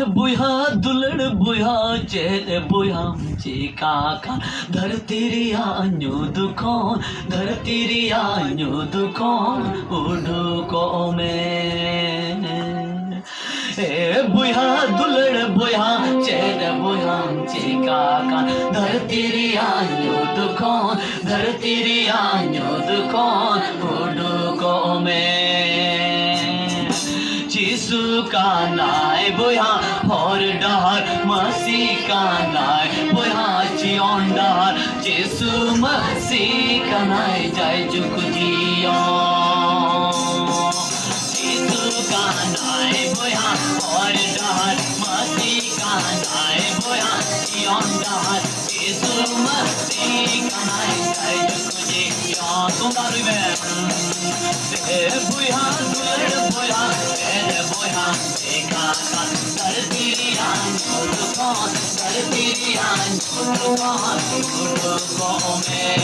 बुया दुलड़ बुया चेहरे बुया चिकाका धरती रियान्यो दुखों धरती रियान्यो दुखों उड़को में बुया दुलड़ बुया चेहरे बुया चिकाका धरती रियान्यो दुखों धरती रियान्यो दुखों उड़को में चिसु का नाय बुया और डहर मसी का नाय बुया चियों डहर चिसु मसी का नाय जाय जुक जियो चिसु का नाय बुया और डहर मसी का नाय बुया चियों डहर चिसु मसी का नाय जाय जुक जियो तुम दारू में बुया दुलड़ बुया बुया चिकाका धरती रियान्यो दुखों धरती रियान्यो दुखों में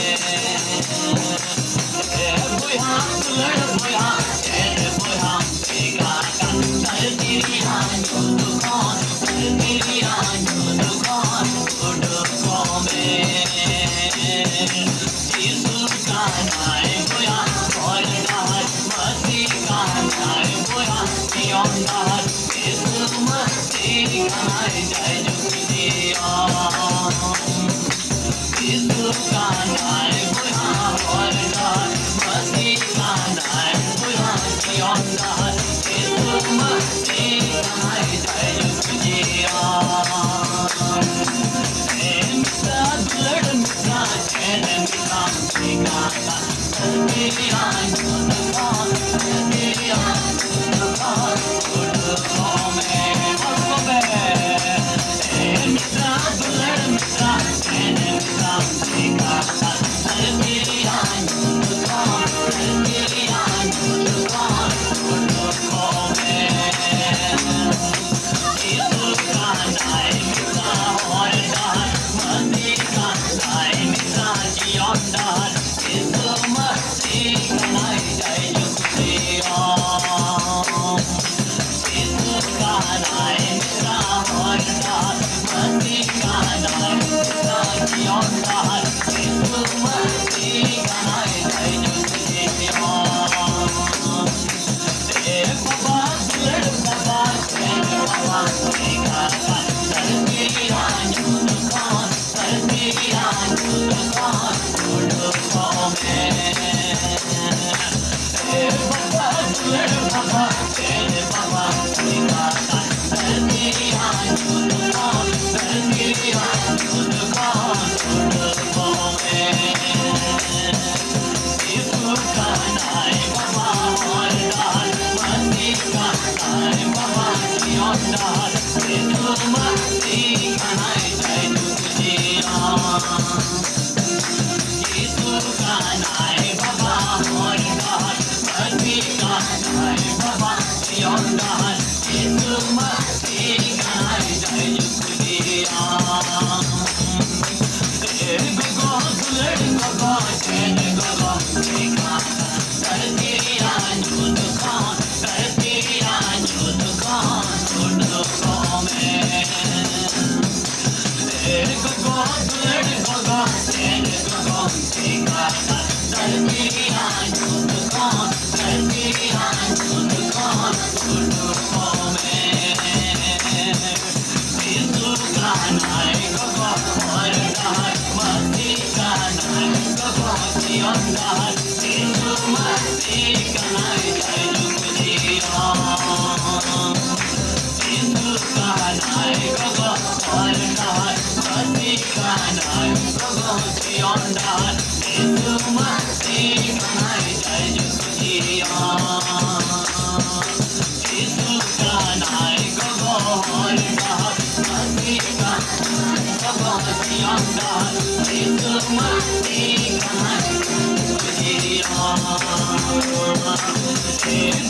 बुया दुलड़ बुया बुया चिकाका धरती रियान्यो दुखों धरती रियान्यो दुखों में चिसु का नाय बुया और डहर मसी का नाय बुया चियों डहर चिसु मसी का नाय जाय जुक जियो चिसु का नाय बुया और डहर मसी का नाय बुया चियों डहर चिसु मसी का नाय जाय जुक जियो दुलड़ मित्रा चैन मित्रा चिकाका धरती रियान्यो दुखों धरती रियान्यो दुखों में मित्रा दुलड़ मित्रा चैन मित्रा चिकाका धरती रियान्यो दुखों धरती रियान्यो दुखों में चिसु का नाय मित्रा और डहर मसी का नाय मित्रा चियों डहर चिसु मसी का नाय जाय जुक जियो चिसु का नाय मित्रा और डहर मसी का नाय मित्रा चियों डहर चिसु मसी का नाय जाय जुक जियो बाबा दुलड़ बाबा चैन बाबा चिकाका धरती रियान्यो दुखों धरती रियान्यो दुखों में बाबा दुलड़ बाबा चैन बाबा चिकाका धरती रियान्यो दुखों धरती रियान्यो दुखों में चिसु का नाय बाबा और डहर मसी का नाय बाबा चियों डहर चिसु मसी का नाय जाय जुक जियो चिसु का नाय बाबा और डहर मसी का नाय बाबा चियों डहर चिसु मसी का नाय जाय जुक जियो गोगो दुलड़ गोगो चैन गोगो चिकाका धरती रियान्यो दुखों धरती रियान्यो दुखों में गोगो दुलड़ गोगो चैन गोगो चिकाका धरती रियान्यो दुखों धरती रियान्यो दुखों में चिसु का नाय गोगो और डहर मसी का नाय गोगो चियों डहर चिसु मसी का नाय जाय जुक जियो चिसु का नाय गोगो और डहर मसी का नाय गोगो चियों डहर चिसु मसी का नाय जाय जुक जियो चिसु का नाय गोगो और डहर मसी का नाय गोगो चियों डहर चिसु मसी का नाय जुक जियो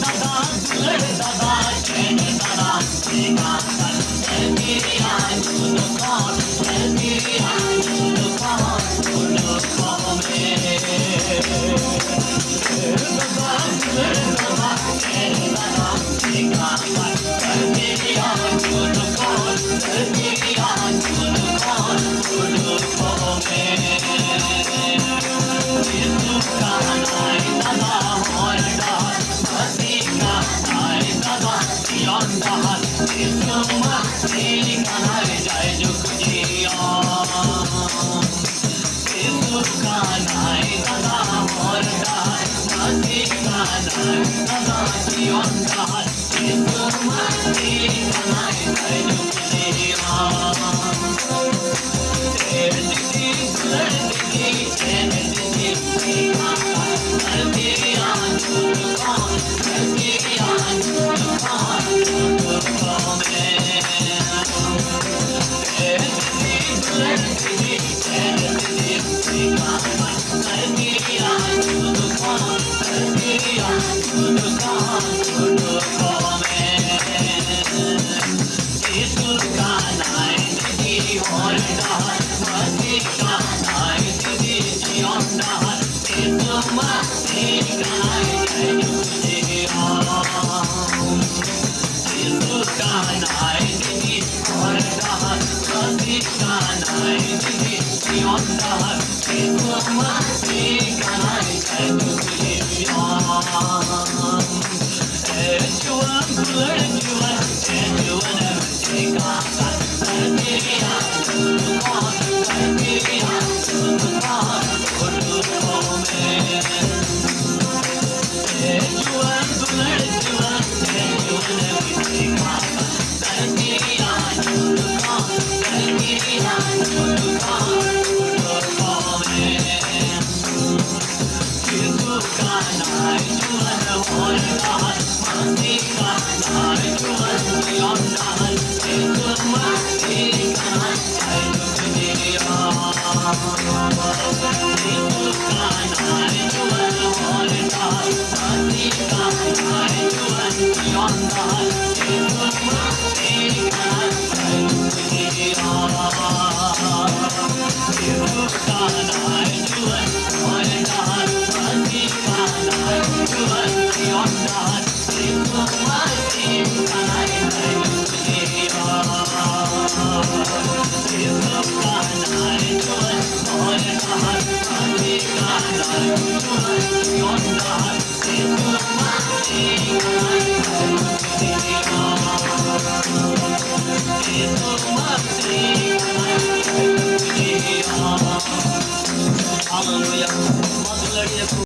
दादा दुलड़ दादा चैन दादा चिकाका धरती रियान्यो दुखों धरती रियान्यो दुखों में Thank you.